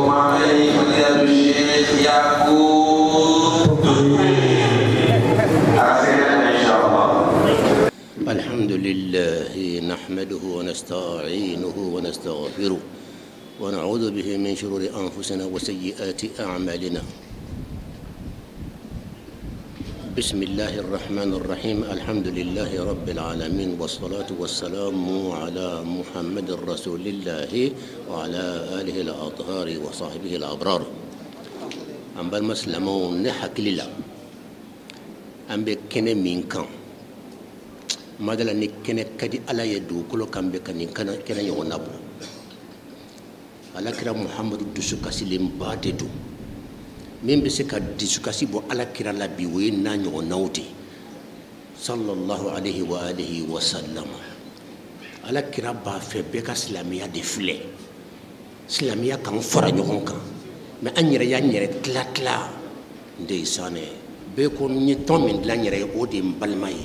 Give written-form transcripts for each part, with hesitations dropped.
عليه فضيلة الشيخ يعقوب أرسلنا إن شاء الله. الحمد لله نحمده ونستعينه ونستغفره ونعوذ به من شرور أنفسنا وسيئات أعمالنا. بسم الله الرحمن الرحيم. الحمد لله رب العالمين والصلاة والسلام على محمد رسول الله وعلى آله الأطهار وصحبه الأبرار. أم بالمسلمون نحك لله أم بكن من كان مادلا نكن كدي على يدو كل كم بكن كن يونابو على كرام محمد دسوكا سلم باددو من بسكا دسوكا سيبو على كرام لبيوين نانيو ناوتي صلى الله عليه وآله وسلم على كرام بافي بكا سلامية دفلي سلامية كان فرانيون كان ما أنيرا يانيرا تلا تلا دي ساني بيكون نيتون من لانيرا أودي مبالماي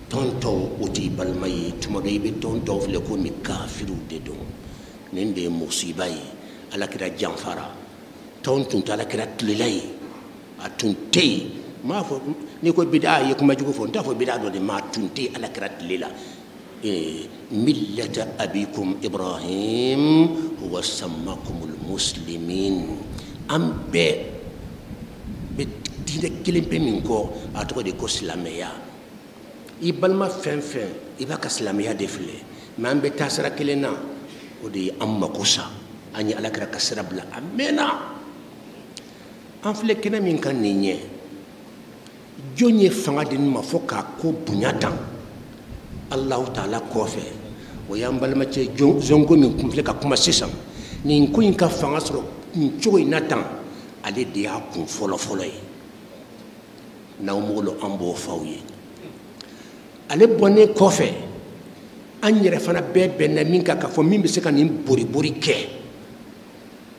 تونتو أودي بالماي تمغي بتونتو فلكون مكافرو ددو نندي مصيباي على كرا جانفارا تونتون على كرا تللاي أتونتي ما فو نيكو بداية يكما جوكو فون تافو بداية دو ما تونتي على كرا تللا ملة أبيكم إبراهيم هو سماكم المسلمين أم بي بدين كلمة منكو أتوقع دي كو سلامية إبالما فين إباك سلامية دفلي ما أم بتاسرا كلنا ودي أم كوسا أني على كرا كسرة بلا أمينا أم فلكنا من كان نيني جوني فنادين ما فوكا كو بنياتا الله تعالى كوفي ويامبال ما تي زونغو من كمفلكا كما سيسام نين كوين كا فناسرو نچوي ناتان علي ديا كون فولو فولوي ناومولو امبو فاوي علي بوني كوفي أني رفنا بيب نمينكا كفو مين بسكان بوري بوري كي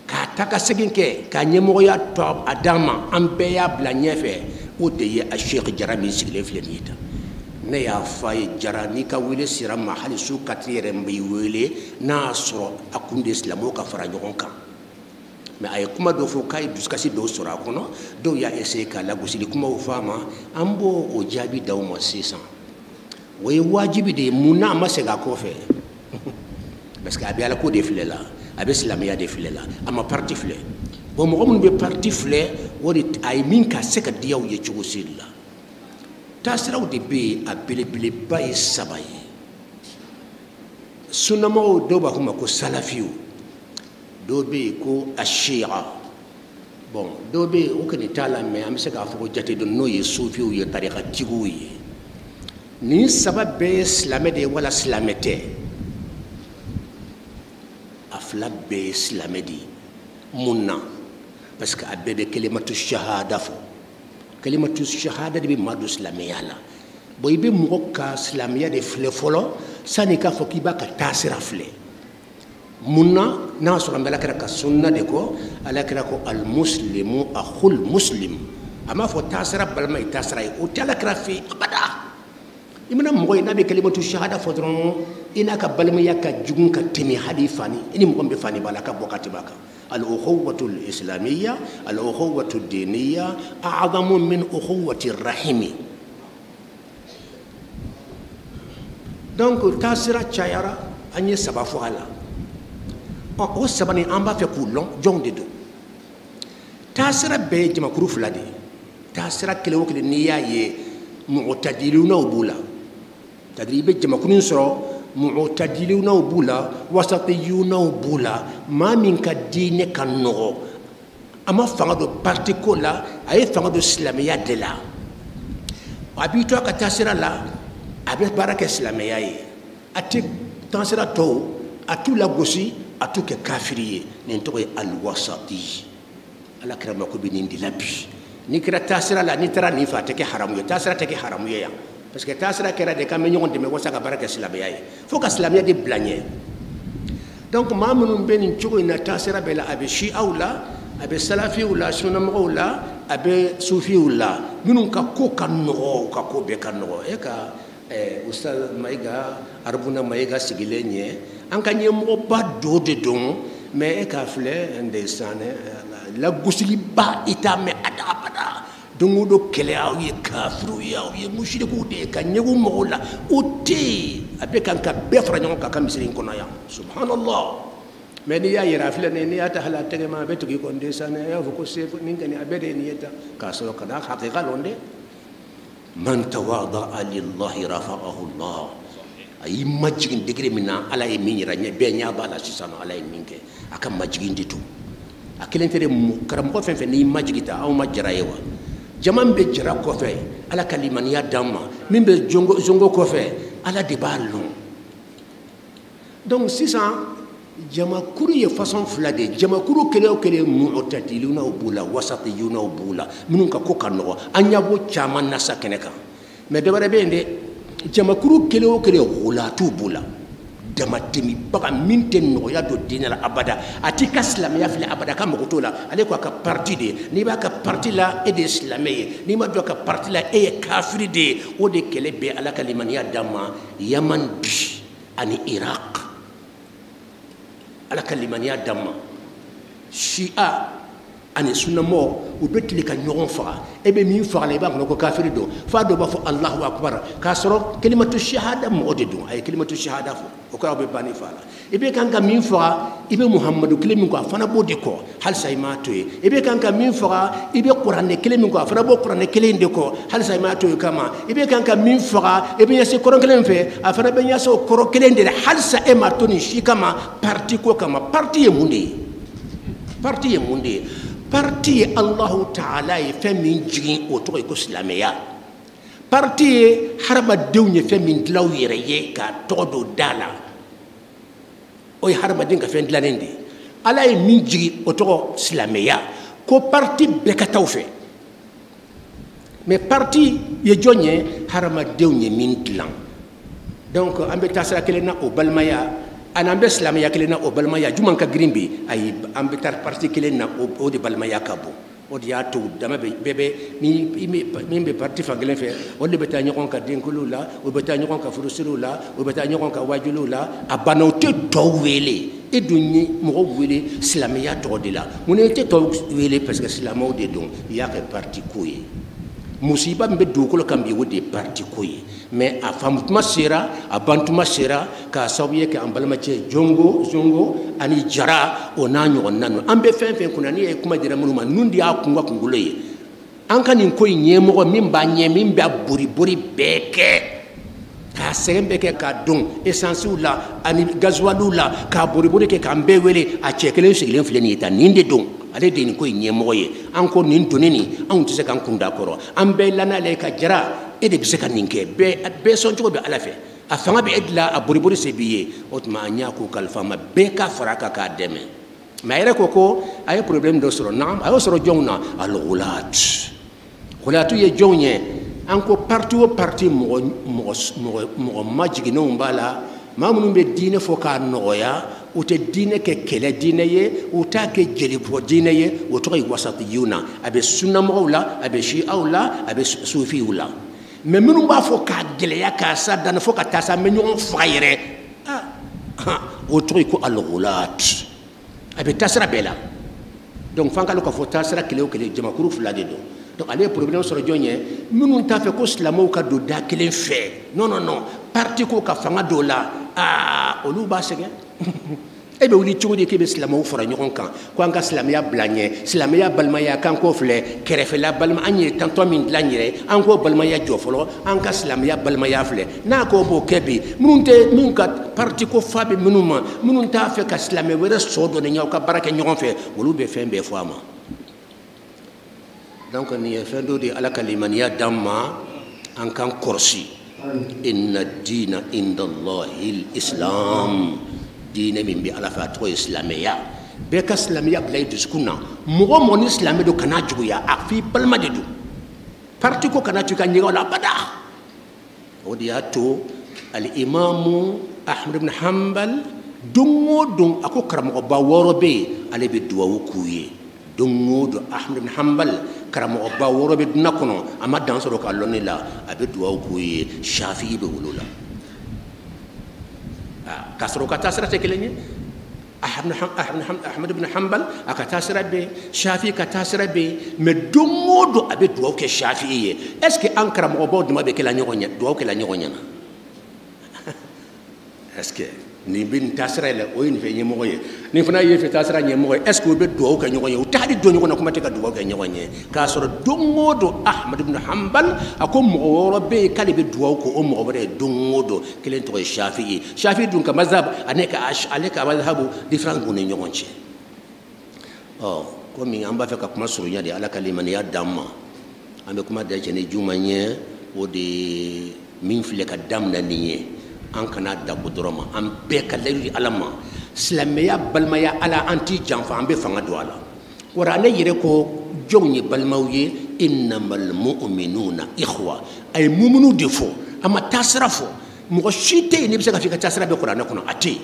كاتاكا سكين كي كانيمويا توب أداما أمبيا بلانيفي ودي الشيخ جرامي سيلف لنيتا نيا فاي جراني كويلي سيرا محل سو كاتري رمبي ويلي ناصرو أكون دي سلامو كفرا يونكا ما أي كما دو فوكاي دوسكاسي دو سورا كونو دو يا إسيكا لاغوسي دي كما وفاما أمبو وجابي داوما سيسان وي واجب دي منا ما سيغا كوفي بس كابي على كو ديفلي لا ابي اسلاميه ديفلي لا اما بارتي فلي بو مغمون بي بارتي فلي ودي اي مين كا سكا دياو يچو سيلا تاسراو دي بي ابيلي بلي باي سباي سنمو دوبا كما كو سلفيو دوبي كو الشيعه بون دوبي وكني تالا مي ام سكا فو جاتي دو نو يسوفيو يا طريقه تيغوي ni sabab be islamé de wala islamete afla be islamé di munna parce que abbe be kalimatu shahada fo kalimatu shahada de be madu islamé yala boy be moka islamé de fle folo sani ka fo kiba ka tasira fle munna na so ngala ka sunna de ko ala kra ko al muslimu akhul muslim ama fo tasira balma tasira o tala kra fi abada imana moy nabi kalimatu shahada fodron inaka balmiya ka jugun ka temi hadi fani ini mo be fani bala ka bokati baka al ukhuwatu al islamiyya al ukhuwatu ad diniyya a'zamu min ukhuwati ar rahimi donc tasira chayara anye sabafu ala o sabani amba fe kulon jong de do tasira be jama kuru fulade tasira kele wokle niya ye mu'tadiluna ubula تدريب جمع كنين سرو معتدلون وبولا وسطيون وبولا ما من كدين كنغو أما فعندو بارتيكولا أي فعندو إسلامية دلا أبيتوا كتاسرة لا أبي بارك إسلامية أتي تاسرة تو أتو لا غوسي أتو ككافرية ننتوي الوسطي على كرامكو بنين دلابي نكرا تاسرة لا نترى نفا تكي حرامية تاسرة تكي حرامية parce que tasra kera de kam ñon de me wasa ka baraka islamiyya fo ka islamiyya de blagné donc ma munum ben ci ko na tasra bela abi shi'a wala abi salafi wala sunam wala abi sufi wala minun ka ko kan no ka ko be kan no e ka ustaz maiga arbuna maiga sigilenye an ka ñe mo ba do de don mais e ka filɛ ndeysane la gosiliba i t'a mɛn abada don o don kɛlɛ aw ye kafiru ye aw ye mushriku de ye ka ɲɛgu mɔgɔw la o tɛ yen a bɛ kan ka bɛɛ fara ɲɔgɔn kan ka misiri in kɔnɔ yan subhanallah mais n'i y'a yɛrɛ a filɛ nin n'i y'a ta hali a tɛgɛ ma a bɛ tugu i kɔ ndeysane a y'a fɔ ko se nin kɔni a bɛɛ de ye nin ye tan k'a sɔrɔ ka n'a hakika lɔn dɛ man tawada'a lillahi rafa'ahu Allah a y'i majigin degré min na ala ye min yira ɲɛ bɛɛ ɲɛ b'a la sisan ala ye min kɛ a ka majigin de to a kelen tɛ dɛ karamɔgɔ fɛn fɛn n'i majigi ta anw ma jara ye wa jama min bɛ jara kɔfɛ ala ka limaniya d'an ma min bɛ zongo kɔfɛ ala de b'a lɔn donc sisan jamakuru ye façon fila de ye jamakuru kelen o kelen mu'tadiluna b'u la wasatiyuna b'u la minnu ka ko ka nɔgɔ an ɲɛ b'o caman na sa kɛnɛ kan mais dɔ wɛrɛ bɛ yen dɛ jamakuru kelen o kelen wulatu b'u la damatɛmibaga min tɛ nɔgɔya don diinɛ la abada a t'i ka silamɛya filɛ abada ka mago t'o la ale ko a ka parti de ye n'i b'a ka parti la e de ye silamɛ ye n'i ma don a ka parti la e ye kafiri de ye o de kɛlɛ bɛ ala ka limaniya d'an ma yaman bi ani iraq ala ka limaniya d'an ma shia ani sunnamɔgɔ u bɛ tile ka ɲɔgɔn faga e bɛ min faga la i b'a kɔnɔ ko kafiri don f'a dɔw b'a fɔ alahu akbar k'a sɔrɔ kelimatu shahada mɔgɔ de don a ye kelimatu shahada fɔ o kɔrɔ bɛ banni fa la i bɛ kan ka min faga i bɛ muhamadu kelen min kɔ a fana b'o de kɔ halisa i m'a to yen i bɛ kan ka min faga i bɛ kuranɛ kelen min kɔ a fana b'o kuranɛ kelen de kɔ halisa i m'a to yen kama i bɛ kan ka min faga i bɛ ɲɛsin kɔrɔ kelen fɛ a fana bɛ ɲɛsin o kɔrɔ kelen de la halisa e m'a to nin si kama parti ko kama parti ye mun de ye parti ye mun de ye parti ye Allahu Ta'ala ye fɛn min jigin o tɔgɔ ye ko silamɛya parti ye hadamadenw ye fɛn min dilan u yɛrɛ ye k'a tɔgɔ don da la o ye hadamaden ka fɛn dilannen de ye ala ye min jigin o tɔgɔ silamɛya ko parti bɛɛ ka taa o fɛ mais parti ye jɔn ye hadamadenw ye min dilan donc an bɛ taa sira kelen na o balimaya ani an bɛ silamɛya kelen na o balimaya juman ka girin bi ayi an bɛ taa parti kelen na o de balimaya ka bon o de y'a to dama bɛɛ bɛ min bɛ parti fan kelen fɛ o de bɛ taa ɲɔgɔn ka denkuluw la o bɛ taa ɲɔgɔn ka furusiriw la o bɛ taa ɲɔgɔn ka wajuliw la a banna o tɛ tɔw wele e dun ye mɔgɔw wele silamɛya tɔgɔ de la mun e tɛ tɔw wele parce que silamɛw de don i y'a kɛ parti ko ye musiba min bɛ dugukolo kan bi o de ye parti ko ye mais a faamutuma sera a bantuma sera k'a sababu ye kɛ an balimacɛ zongo ani jara o n'a ɲɔgɔnna ninnu an bɛ fɛn fɛn kunna n'i ye kuma dira minnu ma ninnu de y'a kun ka kunkolo ye an ka nin ko in ɲɛmɔgɔ min b'a ɲɛ min b'a bori bɛɛ kɛ k'a sɛgɛn bɛɛ kɛ k'a dɔn esansiw la ani gazuwaliw la k'a bori kɛ k'an bɛɛ wele a cɛ kelen sigilen filɛ nin ye tan nin de don ale de nin ko in ɲɛmɔgɔ ye an ko nin donni nin anw tɛ se k'an kun da kɔrɔ an bɛɛ lann'ale ka jara e de bɛ se ka nin kɛ bɛɛ sɔn cogo bɛ ala fɛ a fanga bɛ e dilan a bori se b'i ye o tuma an y'a ko kalifa ma bɛɛ ka fara a kan k'a dɛmɛ mais a yɛrɛ ko a ye problème dɔ sɔrɔ naam a y'o sɔrɔ jɔnw na al-ghulatu ye jɔnw ye an ko parti o parti mɔgɔ majiginnenw b'a la maa minnu bɛ diinɛ fɔ k'a nɔgɔya u tɛ diinɛ kɛ kɛlɛ diinɛ ye u t'a kɛ jelibɔ diinɛ ye o tɔgɔ ye wasatiyuna a bɛ sunnamɔgɔw la a bɛ shiaw la a bɛ sufiw la mais minnu b'a fɔ k'a gɛlɛya k'a sa danna fo ka taa sa an bɛ ɲɔgɔn faga yɛrɛ o tɔgɔ ye ko al-ghulat a bɛ taasira bɛɛ la donc f'an ka dɔn k'a fɔ taasira kelen o kelen jamakuru fila de don donc ale ye problème sɔrɔ jɔn ye minnu t'a fɛ ko silamɛw ka don da kelen fɛ non parti ko ka fanga don la olu b'a sɛgɛn e bɛ wuli cogo di k'e bɛ silamɛw fara ɲɔgɔn kan ko an ka silamɛya bila ɲɛ silamɛya balimaya k'an k'o filɛ kɛrɛfɛla balima an ye tantɔn min dilan yɛrɛ an k'o balimaya jɔ fɔlɔ an ka silamɛya balimaya filɛ n'a ko b'o kɛ bi minnu ka parti ko fa bɛ minnu ma minnu t'a fɛ ka silamɛ wɛrɛ sɔ dɔ ni ɲaw ka baara kɛ ɲɔgɔn fɛ olu bɛ fɛn bɛɛ fɔ a ma donc nin ye fɛn dɔ de ala ka limaniya d'an ma an k'an kɔlɔsi inna diina inda allahi islam diinɛ min bɛ ala fɛ a tɔgɔ ye silamɛya bɛɛ ka silamɛya bila i dusukun na mɔgɔ mɔgɔ ni silamɛ don kana juguya a f'i balima de don parti ko kana to i ka ɲɛgɛn o la abada o de y'a to al-imamu ahmad ibn hanbal don o don a ko karamɔgɔba 6 bɛ yen ale bɛ duwawu k'u ye don o don ahmad ibn hanbal karamɔgɔba 6 bɛ dunan kɔnɔ a ma dan sɔrɔ k'a lɔn ne la a bɛ duwawu k'u ye shafi'i bɛ wolo la k'a sɔrɔ ka taa sira tɛ kelen ye Ahmad ibn Hanbal aka tasira be, Shafi ka tasira be, mais domodo abe duwaw ke Shafi est-ce que an karamɔgɔ baw dama be kala ɲɔgɔn ɲɛ duwaw kala ɲɔgɔn ɲɛ na est-ce que ni bin tasira la o ni fe ɲɛmɔgɔ ye ni fana ye fe tasira ɲɛmɔgɔ ye est-ce que o be duwaw kɛ ɲɔgɔn ye o tadi do ɲɔgɔn na kuma tɛ ka duwaw kɛ ɲɔgɔn ye k'a sɔrɔ domodo Ahmad ibn Hanbal ako mɔgɔ wɔɔrɔ be k'ale be duwaw ko o mɔgɔ wɛrɛ ye domodo kelen tɔgɔ ye Shafi Shafi dun ka mazhab ale ka mazhabu différence b'u ni ɲɔgɔn cɛ komi an b'a fɛ ka kuma surunya de Ala ka limaniya d'an ma an bɛ kuma dayɛlɛ ni juma ye o de min filɛ ka daminɛ nin ye an kana dago dɔrɔn ma an bɛɛ ka layidu di Ala ma silamɛya balimaya Ala an t'i janfa an bɛ fanga don a la kuranɛ yɛrɛ ko jɔnw ye balimaw ye innamal mu'minuna ikhwa a ye mumunu de fɔ a ma taasira fɔ mɔgɔ si tɛ yen n'i bɛ se ka fɔ i ka taasira bɛ kuranɛ kɔnɔ a tɛ yen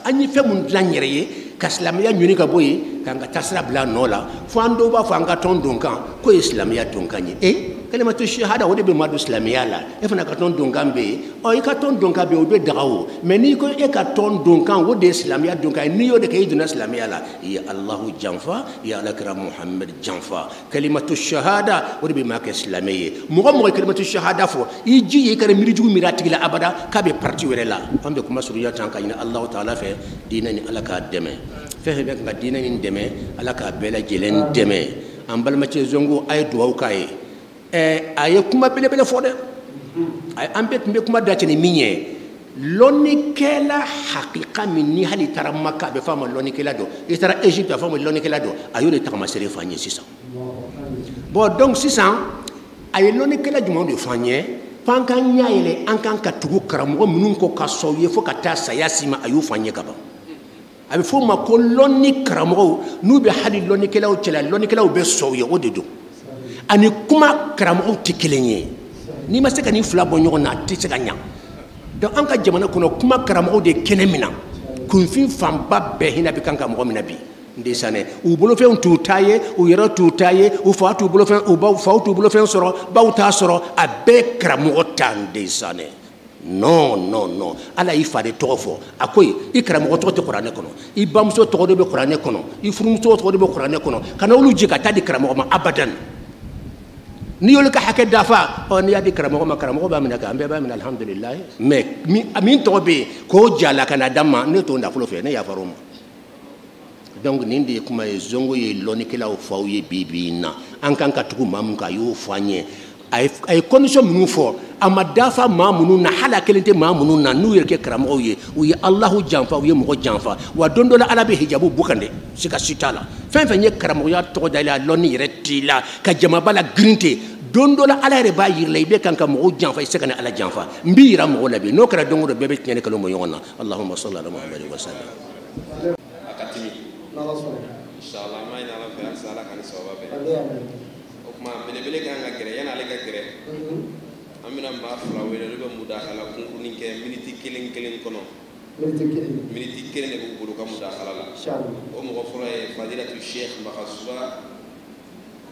an ye fɛn mun dilan n yɛrɛ ye ka silamɛya ɲini ka bɔ yen k'an ka taasira bila a nɔ la fo an dɔw b'a fɔ an ka tɔn donkan k'o ye silamɛya donkan ye kalimatu shahada o de bɛ maa don silamɛya la e fana ka tɔn donkan bɛ yen i ka tɔn donkan bɛ yen o bɛ daga o mɛ n'i ko e ka tɔn donkan o de ye silamɛya donkan ye n'i y'o de kɛ i donna silamɛya la i ye Alahu janfa i ye Alakira Muhamad janfa kalimatu shahada o de bɛ maa kɛ silamɛ ye mɔgɔ mɔgɔ ye kalimatu shahada fɔ i ji ye i kana miirijugu miiri a tigi la abada k'a bɛ parti wɛrɛ la an bɛ kuma surunya tan ka ɲini Alahu taala fɛ diinɛ ni Ala k'a dɛmɛ fɛn fɛn bɛ kan ka diinɛ nin dɛmɛ Ala k'a bɛɛ lajɛlen dɛmɛ an balimacɛ zongo a ye duwawu k'a ye a ye kuma belebele fɔ dɛ an bɛɛ tun bɛ kuma da cɛ ni min ye lɔnnikɛla hakika min ni hali taara Maka a bɛ fɔ a ma lɔnnikɛla dɔ i taara Égypte a bɛ fɔ a ma lɔnnikɛla dɔ a y'o de tagamasere fɔ an ye sisan bon donc sisan a ye lɔnnikɛla jumɛn de fɔ an ye fo an k'an ɲɛ yɛlɛ an kan ka tugu karamɔgɔ minnu kɔ ka sɔn u ye fo ka taa saya si ma a y'o fɔ an ye ka ban a bɛ fɔ o ma ko lɔnni karamɔgɔw n'u bɛ hali lɔnnikɛlaw cɛla lɔnnikɛlaw bɛ sɔn u ye o de don ani kuma karamɔgɔw tɛ kelen ye n'i ma se ka nin fila bɔ ɲɔgɔn na a tɛ se ka ɲa donc an ka jamana kɔnɔ kuma karamɔgɔw de kɛnɛ min na kunfin fanba bɛɛ hinɛ bɛ kan ka mɔgɔ min na bi n de sanɛ u bolofɛnw t'u ta ye u yɛrɛ t'u ta ye u fa t'u bolofɛn u baw faw t'u bolofɛn sɔrɔ baw t'a sɔrɔ a bɛɛ karamɔgɔ ta n de sanɛ non non non Ala y'i fa de tɔgɔ fɔ a ko i karamɔgɔ tɔgɔ tɛ kuranɛ kɔnɔ i bamuso tɔgɔ de bɛ kuranɛ kɔnɔ i furumuso tɔgɔ de bɛ kuranɛ kɔnɔ kana olu jɛ ka taa di karamɔgɔ ma abadan n'i y'olu ka hakɛ dafa n'i y'a di karamɔgɔ ma karamɔgɔ b'a minɛ an bɛɛ b'a minɛ alhamdulilayi mais min tɔgɔ bɛ yen k'o jala ka na d'a ma ne t'o nafolo fɛ ne yafar'o ma donc nin de ye kuma ye zongo ye lɔnnikɛlaw fɔw ye bi in na an kan ka tugu maa min kan a y'o fɔ an ye a ye condition minnu fɔ a ma dafa maa minnu na hali a kelen tɛ maa minnu na n'u yɛrɛ kɛ karamɔgɔw ye u ye Alahu janfa u ye mɔgɔ janfa wa don dɔ la Ala bɛ hijabu bɔ kan dɛ siga si t'a la fɛn fɛn ye karamɔgɔya tɔgɔ da i la a lɔnni yɛrɛ t'i la ka jamaba la girin ten don dɔ la Ala yɛrɛ b'a yira la i bɛ kan ka mɔgɔw janfa i tɛ se ka ni Ala janfa n b'i yira mɔgɔw la bi n'o kɛra don o don bɛɛ bɛ tiɲɛni kalo bɔ ɲɔgɔn na Allahumma salli ala Muhammad wa sallam. Inshallah ma ina la fa sala kan sawaba be o kuma belebele kan ka gere yana ale ka gere an bɛna maa fila wele olu bɛ mudakala kunkurunin kɛ miniti kelen kɔnɔ miniti kelen de b'u bolo ka mudakala la o mɔgɔ fɔlɔ ye Fadilatu Sheikh Makasuba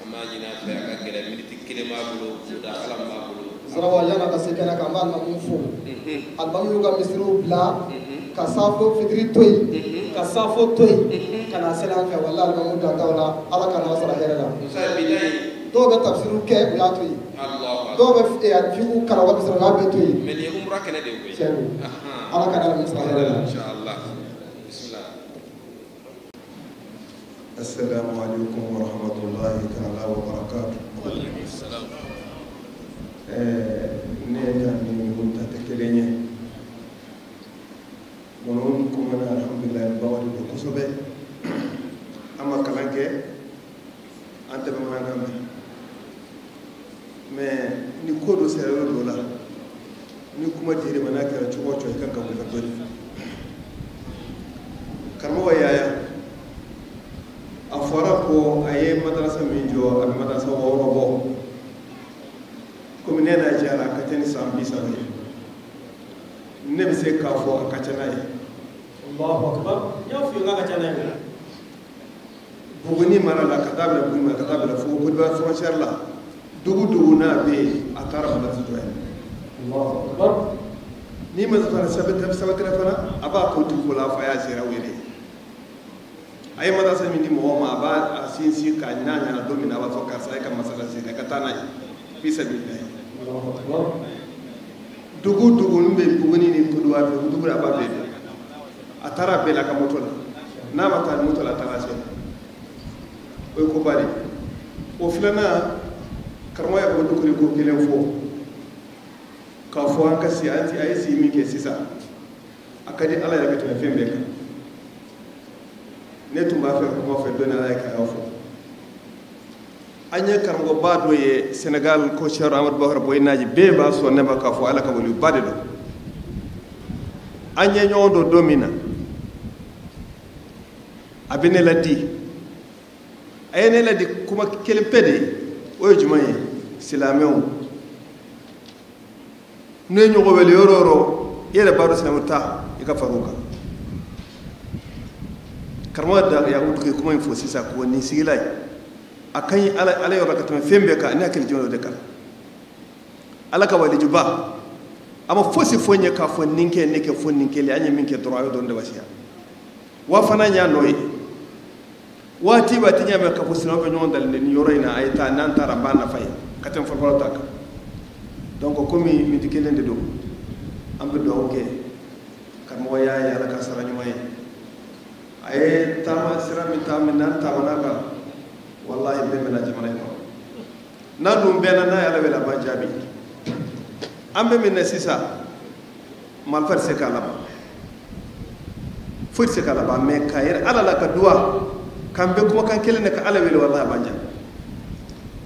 an b'a ɲini a fɛ a ka gɛrɛ miniti kelen b'a bolo mudakala b'a bolo sarawa yana ka se kɛnɛ kan an b'a namu fo alimamu ka misiriw bila ka safo fitiri to yen ka safo to yen ka na seli an fɛ walahi alimamu dantaw la Ala ka n'aw sara hɛrɛ la dɔw bɛ tafsiriw kɛ u y'a to yen dɔw bɛ fiqhu kalan misiri u y'a bɛɛ to yen mais nin ye umra kɛnɛ de ye Ala ka n'aw sara hɛrɛ la inshallah bismillah. Assalamu alaikum wa rahmatullahi ta'ala wa barakatuh. Wa alaikum assalam. Ne ka ni munta te kelenye. Monon kuma na alhamdulillah bawali do kosobe. Ama kalan kɛ an tɛmɛ mankan mɛn mais ni ko dɔ sera yɔrɔ dɔ la ni kuma dir'i ma n'a kɛra cogo o cogo i kan ka wuli ka dɔni karamɔgɔ Yaya a fɔra ko a ye madarasa min jɔ a bɛ madarasa 6 bɔ komi ne n'a jara a ka ca ni san 30 ye ne bɛ se k'a fɔ a ka ca n'a ye. Allahu akbar n y'a f'i ye k'a ka ca n'a ye. Buguni mara la ka taa bila Buguni mara ka taa bila fo Côte d'Ivoire frontière la dugu n'a bɛ yen a taara madarasa jɔ yen. Allahu akbar ni ma fana sabatira fana aba ko tu ko la fa ya zira wele ay ma da sa min di mo ma aba sinsi ka nyanya na domina ba fo ka sa ka masala se ka tana fi sabilillah dugu numbe buguni ni ko do afi dugu aba be atara be la ka moto la na ma ta moto la tara se o ko bari o filana karmo ya ko dugu ko kelen fo ka fo an ka si anti ay si mi ke sisa akadi ala ya ka to fembe ka ne tumba fe ko mo fe dona ala ka fo anya karmo ba do ye Senegal ko Cheikh Amadou Bakar Boy naji be ba so ne ba ka fo ala ka woli bade do anya nyodo domina abine ladi ayene ladi kuma kele pede o jumaye silamew ne ñogo wele yororo yele baro sinamuta ika faruka karmo da ya wutu kuma info sisa ko ni sigilay akan ala yoro ka tama fembe ka ne akil jono de kala ala ka wali juba ama fosi fonye ka fon ninke neke fon ninke le anya minke droit don de wasiya wa fana nya noy wati ba tinya me ka fosino be nyon dal ni yoro ina ayta nan tara bana fay katam fa fala tak donc comme mi dikelen de do ambe do oke kam mo yaay ala ka sara nyumay ay tama sira mi tama nan tama naka wallahi be mena jamana no na dum bena na ala wala ba jabi ambe min sisa mal far se kala fur se kala ba me kayir ala la ka duwa kambe kuma kan kelen ka ala wala wallahi banja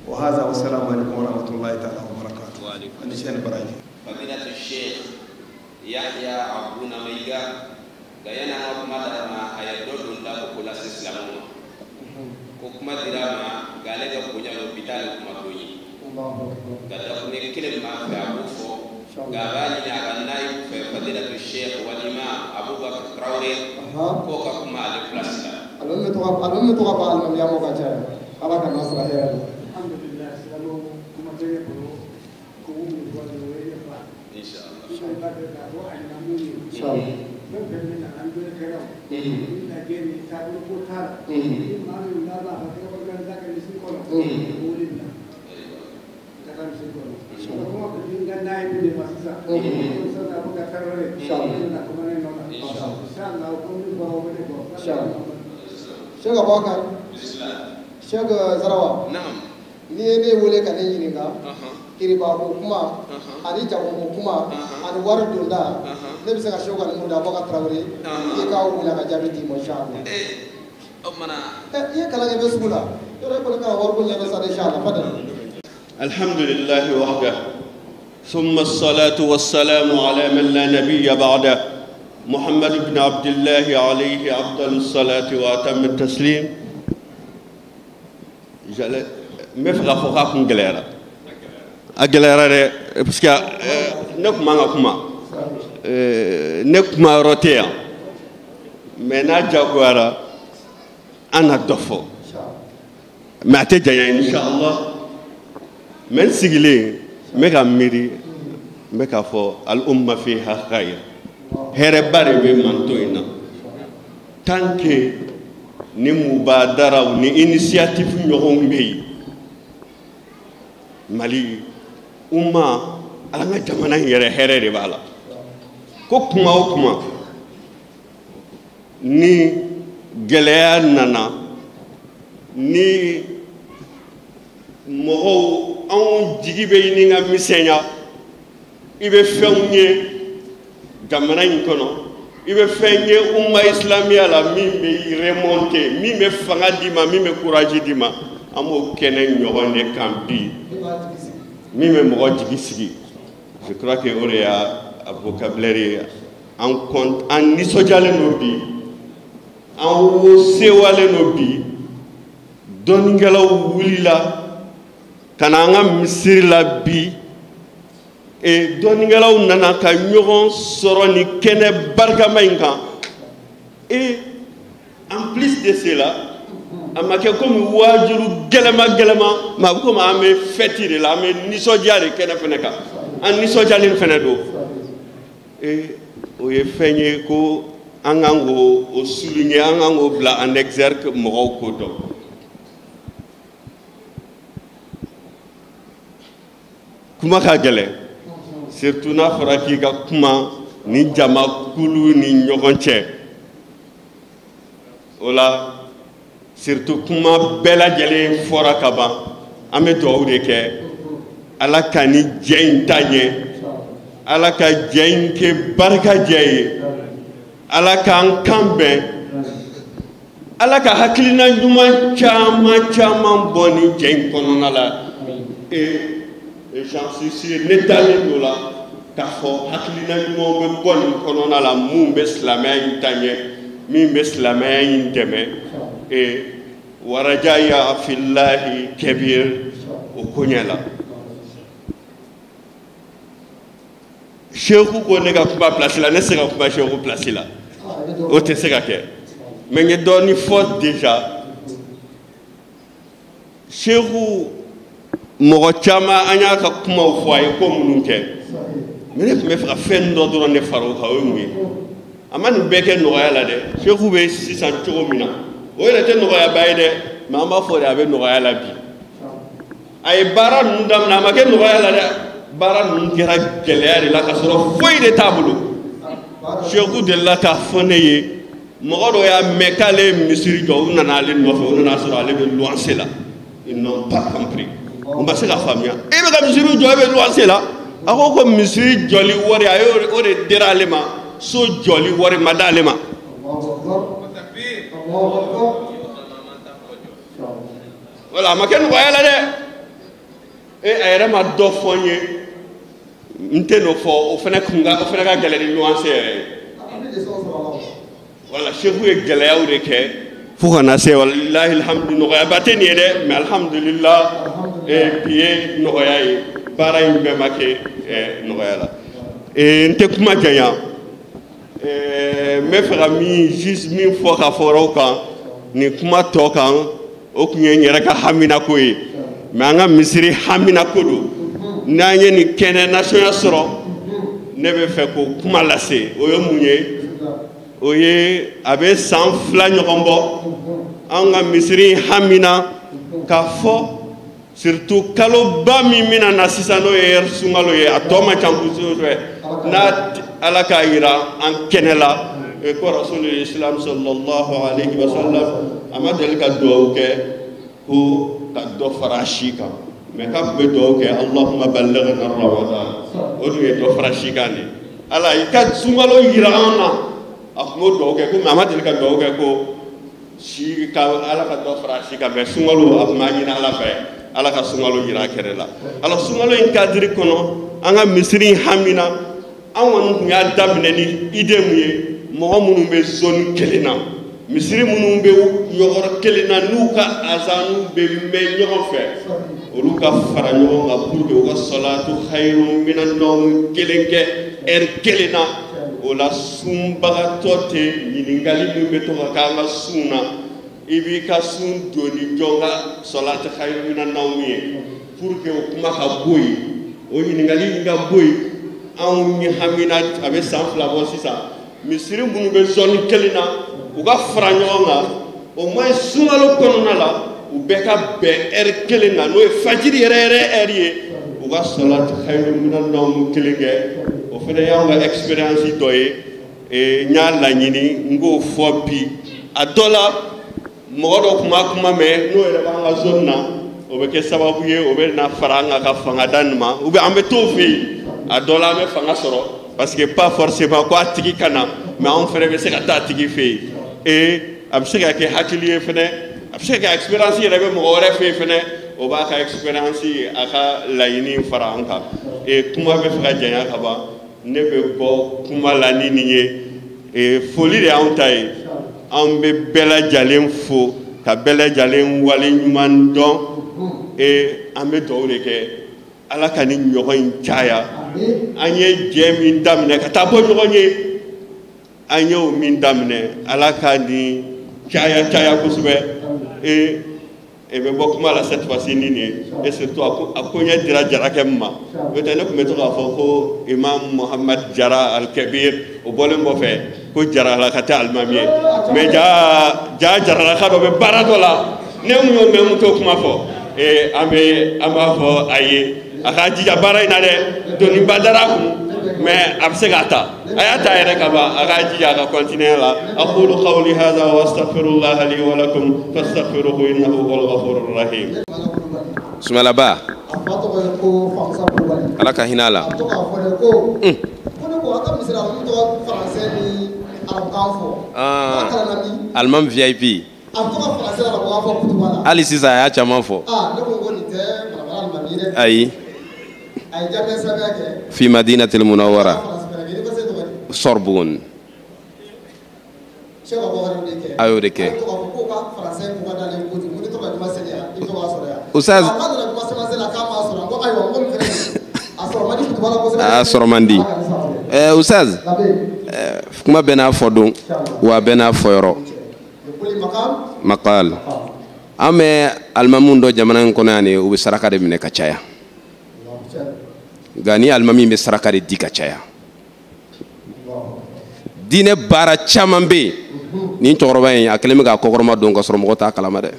wa hadha wa salamu alaykum wa rahmatullahi ta'ala wa barakatuh wa alaykum assalam baraji fadilatu sheikh Yahya Abuna Maiga gayana kuma da ma ayado dun da ko la islamu ko kuma dirama gale ga kunya hospital kuma doyi kada ne kelen ma fa abu fo gabani na ganai fa fadilatu sheikh wal imam Abubakar Traore ko ka kuma al place alon to ka ba al ya mo ka cha ala ka nasra hera alhamdulillah salamu kuma tege ko mu do do ya fa inshallah inshallah da do an namu inshallah don kan na an do kero ina ge ni ta do ko tar ma ni na ba ha ko ga da ka ni sin ko ko ni na da kan sin ko kuma ko din ga nai bi ma sa ko sa da ko ka tarore inshallah na kuma ne no na inshallah ko ni ba o ne ko inshallah Sheikh Abubakar Sheikh Zarawa na'am ni ne wole ka ne yininga kiri ba ko kuma ani jago ko kuma ani war donda ne bi se ka shoga ni muda baka Traore e ka o wala ka jabi di mo inshallah o mana ye kala ke besbula yore ko ka war ko le sa inshallah fadal الحمد لله وحده ثم الصلاة والسلام على من لا نبي بعده محمد بن عبد الله عليه أفضل الصلاة وأتم التسليم مفغا فوقاكم غليرا أغليرا باسكو نكما نكما نكما روتيا منا جاكوارا أنا دفو ما تجي إن شاء الله من سجلين مكا ميري مكا فو الأمة فيها خير هرباري بمانتوينا تانكي ni mubadara ni initiative ñoxon mbey mali umma ala nga jamana yere herere bala ko kuma o kuma ni geleya nana ni mogo an jigi be ni nga misenya ibe fenye jamana yin kono ibe fenye umma islamia la mi be remonter mi me fanga dima mi me courage dima amo kenen ñogone kampi mi me mo jigi sigi je crois que aurait a vocabulaire en compte en nisojale no bi en wo sewale no bi don ngelaw wulila kananga misiri la bi et doningalaw nana ka ñogon soroni kene barkama inka et en plus de cela amake comme wajuru gelema ma ko ma ame fetire la ame nisodiare kene feneka an nisodiale fene do et o ye fɛn ye ko an kan k'o souligner, an kan k'o bila en exergue mɔgɔw k'o dɔn. Kuma ka gɛlɛn, surtout n'a fɔra k'i ka kuma ni jamakulu ni ɲɔgɔn cɛ. O la surtout kuma bɛɛ lajɛlen fɔra ka ban, an bɛ dugawu de kɛ Ala ka ni jɛ in ta ɲɛ, Ala ka jɛ in kɛ barika jɛ ye, Ala k'an kan bɛn, Ala ka hakilina ɲuman caman caman bɔ ni jɛ in kɔnɔna la. Et j'en suis sûr, ne dalen do la k'a fɔ hakilina ɲumanw bɛ bɔ nin kɔnɔna la mun bɛ silamɛya in ta ɲɛ, min bɛ silamɛya in dɛmɛ. Et warajaya fillahi kabir o koɲɛ la. Cheikhu ko ne ka kuma place la, ne se ka kuma Cheikhu place la. O tɛ se ka kɛ. Mais n ye dɔɔni fɔ déjà. Cheikhu mɔgɔ caman an y'a ka kumaw fɔ a ye ko minnu kɛ. Mais ne tun bɛ fɛ ka fɛn dɔ dɔrɔn de fara o kan, o ye mun ye? A ma nin bɛɛ kɛ nɔgɔya la dɛ. Cheikhu bɛ sisan cogo min na, o yɛrɛ tɛ nɔgɔyaba ye dɛ, mais an b'a fɔ de a bɛ nɔgɔya la bi. A ye baara ninnu daminɛ, a ma kɛ nɔgɔya la dɛ. Baara ninnu kɛra gɛlɛya de la ka sɔrɔ foyi de t'a bolo. Cheikhu delila k'a fɔ ne ye, mɔgɔ dɔ y'a mɛn k'ale ye misiri jɔ, u nana ale nɔfɛ, u nana sɔrɔ ale bɛ luwanse la. Ils n'ont pas compris. On ma se ka faamuya. E bɛ ka misiri jɔ, e bɛ luwanse la. A ko ko misiri jɔli wari, a ye o de dira ale ma. So jɔli wari ma d'ale ma. Voilà, a ma kɛ nɔgɔya la dɛ. A yɛrɛ ma dɔ fɔ n ye, n tɛ n'o fɔ, o fana ka gɛlɛn ni luwanse yɛrɛ ye. Voilà, Cheikhu ye gɛlɛyaw de kɛ fo ka na se walahi alhamdu nɔgɔyaba tɛ nin ye dɛ, mais alhamdulillah bi ye nɔgɔya ye, baara in bɛɛ ma kɛ nɔgɔya la. N tɛ kuma janya, n bɛ fɛ ka min fɔ ka fɔra o kan, nin kuma tɔ kan, o tun ye n yɛrɛ ka haminako ye, mais an ka misiri haminako don. N'an ye nin kɛnɛ nasɔnya sɔrɔ, ne bɛ fɛ k'o kuma lase, o ye mun ye? O ye a bɛ san 2 ɲɔgɔn bɔ an ka misiri hamina k'a fɔ surtout kaloba min bɛna na sisan n'o ye heure sunkalo ye, a tɔ man ca kosɛbɛ, n'a Ala k'a jira an kɛnɛ la, ko Rasulul Islam sallallahu alayhi wa sallam a ma deli ka dugawu kɛ ko ka dɔ fara a si kan, mais k'a tun bɛ dugawu kɛ Allahumma ballighna Ramadan, o tun ye dɔ fara si kan de. Ala i ka sunkalo jira an na. A tun b'o dugawu kɛ ko mais a ma deli ka dugawu kɛ ko si ka Ala ka dɔ fara si kan, mais sunkalo a tun b'a ɲini Ala fɛ Ala ka sunkalo jira a kɛrɛ la. Alors sunkalo in cadre kɔnɔ an ka misiri in hamina, an kɔni tun y'a daminɛ ni idée mun ye, mɔgɔ minnu bɛ zone kelen na, misiri minnu bɛ yɔrɔ kelen na n'u ka azanu bɛ mɛn ɲɔgɔn fɛ, olu ka fara ɲɔgɔn kan pour que u ka salatu khairu minan nawm kelen kɛ heure kelen na. O la sunbagatɔ tɛ ɲininkali min bɛ to ka k'an ka sun na, i b'i ka sun don ni jɔn ka salatu khairu minan nawm ye pour que o kuma ka bɔ yen, o ɲininkali in ka bɔ yen. Anw ye hamina, a bɛ san 2 bɔ sisan, misiri minnu bɛ zone kelen na u ka fara ɲɔgɔn kan, au moins sunkalo kɔnɔna la u bɛɛ ka bɛn heure kelen kan, n'o ye fajiri yɛrɛ heure ye, u ka salatu khairu minan nawm kelen kɛ. O fana y'anw ka expérience dɔ ye, n y'a laɲini n k'o fɔ bi. A dɔ la mɔgɔ dɔ tun b'a kuma mɛn n'o yɛrɛ b'an ka zone na, o bɛ kɛ sababu ye o bɛ na fara an ka fanga da nin ma, ou bien an bɛ t'o fɛ yen, a dɔ la an bɛ fanga sɔrɔ parce que pas forcément ko a tigi ka na, mais anw fana bɛ se ka taa a tigi fɛ yen, et a bɛ se ka kɛ hakili ye fana, a bɛ se ka kɛ expérience yɛrɛ bɛ mɔgɔ wɛrɛ fɛ yen fana, o b'a ka expérience a ka laɲini fara an kan. Et kuma bɛ fɛ ka janya ka ban, ne bɛ bɔ kuma la ni nin ye, foli de y'anw ta ye, an bɛ bɛɛ lajɛlen fo ka bɛɛ lajɛlen wale ɲuman dɔn, et an bɛ dugawu de kɛ Ala ka ni ɲɔgɔn in caya. An ye jɛ min daminɛ ka taa bɔ ɲɔgɔn ye, an y'o min daminɛ Ala ka ni caya kosɛbɛ, et et be bok mala cette fois-ci nini et surtout akonya dira jara kemma wetane ko meto ka foko imam Muhammad Jara al Kabir o bolé mo fe ko jara la kata al mamie mais ja jara la kado be baradola ne mu me mu to kuma fo e ama fo aye aka jija bara ina de doni badara ko mais absegata ayata ere kaba aka jija ka continuer la aqulu qawli hadha wa astaghfirullah li wa lakum fastaghfiruhu innahu huwal ghafurur rahim sumalaba alaka hinala almam VIP ali sisa ya chama fo ayi في مدينة المنورة صربون أيوة دكي أستاذ سرماندي أستاذ كما بنا فودون وبنا فيرو مقال أما المامون دو جمانا كوناني وبسرقة من كشايا gani almami be sarakari di ka caya dine bara caman be ni cɔkɔrɔba in a kelen bɛ ka kɔkɔrɔma don ka sɔrɔ mɔgɔ t'a kalama dɛ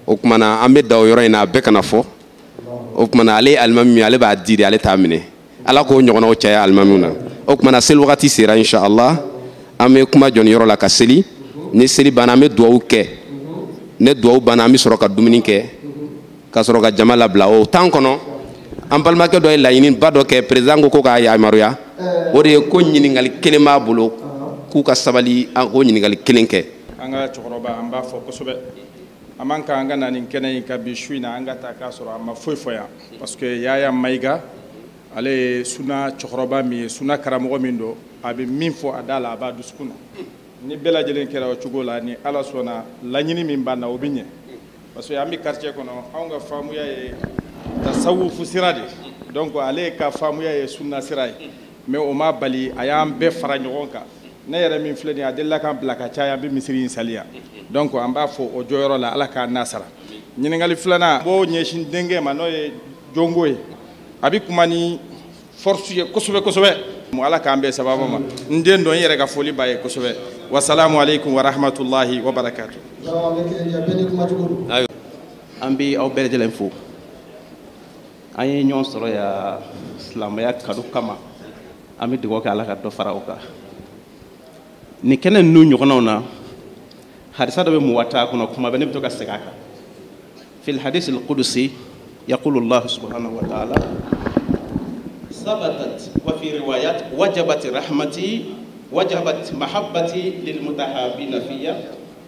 o kumana an bɛ da o yɔrɔ in na a bɛɛ kana fɔ o kumana ale almami ale b'a di de ale t'a minɛ ala k'o ɲɔgɔnnaw caya almamiw na o kumana seli wagati sera inshallah an bɛ kuma jɔ nin yɔrɔ la ka seli ni seli banna an bɛ duwawu kɛ ne duwawu banna an bɛ sɔrɔ ka dumuni kɛ ka sɔrɔ ka jama labila o temps kɔnɔ an balimakɛ dɔ ye laɲini ba dɔ kɛ président ko k'a yamaruya o de ye ko ɲininkali kelen b'a bolo k'u ka sabali an ko ɲininkali kelen kɛ an ka cɛkɔrɔba an b'a fɔ kosɛbɛ a man kan an ka na nin kɛnɛ in ka bi su in na an ka taa k'a sɔrɔ a ma foyi fɔ yan parce que Yaya Mayiga ale ye suna cɛkɔrɔba min ye suna karamɔgɔ min don a bɛ min fɔ a da la a b'a dusukun na ni bɛɛ lajɛlen kɛra o cogo la ni ala sɔnna laɲini min b'an na o bɛ ɲɛ parce que an bɛ quartier kɔnɔ anw ka faamuya ye tasawufu sira de donc ale ka faamuya ye sunna sira ye mais o ma bali a y'an bɛɛ fara ɲɔgɔn kan ne yɛrɛ min filɛ nin ye a delila k'an bila ka caya an bɛ misiri in saliya donc an b'a fɔ o jɔyɔrɔ la ala k'a nasara ɲininkali filanan b'o ɲɛsin denkɛ ma n'o ye jongo ye a bɛ kuma ni force ye kosɛbɛ kosɛbɛ ala k'an bɛɛ sababu ma n den dɔ n yɛrɛ ka foli b'a ye kosɛbɛ wasalamu alaikum wa rahmatulahi wa barakatuh an bɛ aw bɛɛ lajɛlen fo an ye ɲɔgɔn sɔrɔ ya silamɛya kanu kama an bɛ dugawu kɛ ala ka dɔ fara o kan nin kɛnɛ ninnu ɲɔgɔnnaw na hadisa dɔ bɛ muwatta kɔnɔ kuma bɛ ne bɛ to ka segin a kan fi الحديث القدسي يقول الله سبحانه وتعالى ثبتت وفي روايات وجبت رحمتي وجبت محبتي للمتحابين فيا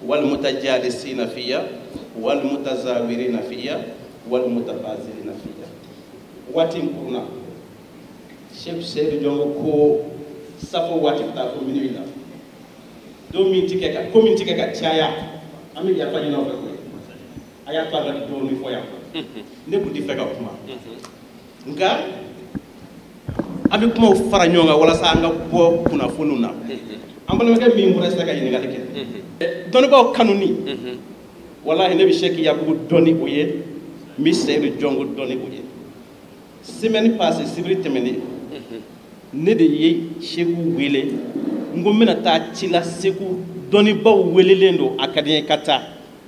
والمتجالسين فيا والمتزاورين فيا والمتفاضلين فيا واتين كونا شيخ سيد جونغو كو سافو واتي تا ko minuit la do minti ke ka ko minti ke ka tiaya ami ya fanya no ko aya to ga do ni foya ne bu di feka kuma nga ami kuma fara nyonga wala sa nga bo kuna fununa ambalo ke mi mbura sa ka yini ngale ke don ba kanuni wallahi ne bi Cheikh Yakubu doni ko ye mi Seydou Jongo doni ko ye semaine passée sibiri temene ne de ye Cheikhu wele ngo mena ta ci la Seku doni ba welelen do akadien kata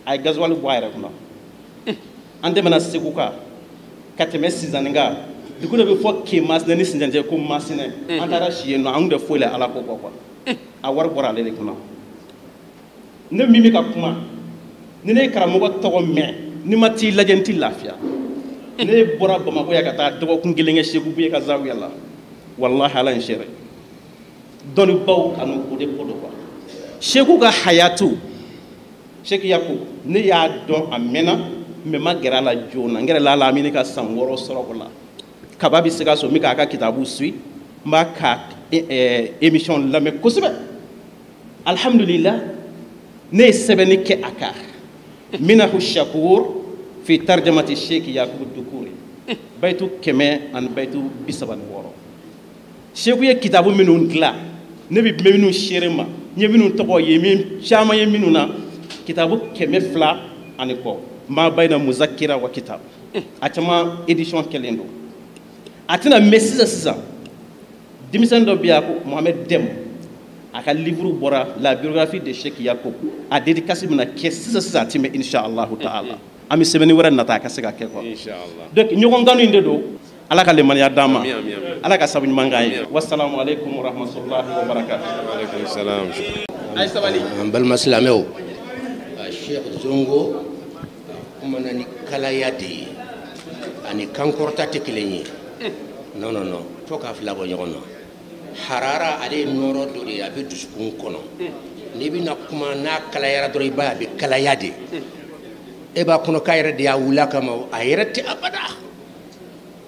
ay gazwal bo ayra kuma ande mena Seku ka kateme sizaninga diko de be fo ke mas ne sinjante ko masine andara shiye no an de fo le ala ko ko a war bora le kuma ne mimi ka kuma ni ne karamɔgɔ tɔgɔ mɛn ni ma t'i lajɛ n t'i lafiya ne bɔra Bamakɔ ya ka taa dɔgɔkun kelen kɛ Seku Buye ka zawiya la wallahi ala n sɛrɛ dɔnnibaw kanu o de ko do quoi Seku ka hayatu Cheikh Yakubu ne y'a dɔn a mɛnna mais ma gɛrɛ a la joona n gɛrɛ la la min ka san 6 sɔrɔ o la kaba bɛ se ka so min k'a ka kitabu suit n b'a ka émission lamɛn kosɛbɛ alhamdulillah ne ye sɛbɛnni kɛ a kan منه الشكور في ترجمة الشيخ يعقوب الدكوري بيتو كمان عن بيتو بسبب ورا الشيخ يكتبوا منو نقلا نبي منو شيرما نبي منو تقوى يمين شاما يمينونا كتابو كمان فلا عن كو ma bayna muzakkira wa kitab a caman édition kelen don a tɛna mɛn sisan denmisɛn dɔ bɛ yan ko Mohamed Dem a ka livre bɔra la biographie de Cheikh Yacoub a dédicace bɛna kɛ sisan a tɛ mɛn inshallahu ta'ala an bɛ sɛbɛnni wɛrɛ nata a ka se ka kɛ quoi donc ɲɔgɔn kanu in de don ala ka lemaniya d'an ma ala ka sabu ɲuman k'an ye wassalamu alaikum wa rahmatullahi wa barakatuh wa alaikum salam ay sabali an balima silamɛw Cheikh Zongo kuma na ni kalaya de ye ani kankɔrɔta tɛ kelen ye non non non fo k'a fila bɔ ɲɔgɔn na harara ale ye nɔrɔ dɔ de ye a bɛ dusukun kɔnɔ n'i bɛna kuma n'a kalayara dɔrɔn i b'a ye a bɛ kalaya de e b'a kɔnɔ k'a yɛrɛ de y'a wuli a kama a yɛrɛ tɛ abada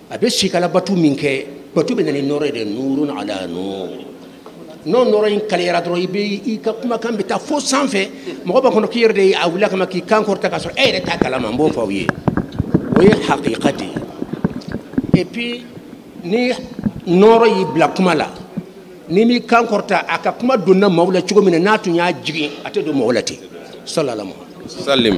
a bɛ sikala batu min kɛ batu bɛ na ni nɔrɔ ye de nurun ala nur n'o nɔrɔ in kalayara dɔrɔn i bɛ i ka kumakan bɛ taa fo sanfɛ mɔgɔ b'a kɔnɔ k'i yɛrɛ de y'a wuli a kama k'i kan kɔrɔta k'a sɔrɔ e yɛrɛ t'a kalama n b'o fɔ aw ye o ye hakika de ye et puis ni nɔrɔ y'i bila kuma la ni m'i kan kɔrɔta a ka kuma donna maaw la cogo min na n'a tun y'a jigin a tɛ don mɔgɔ la ten sallallahu salim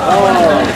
Oh.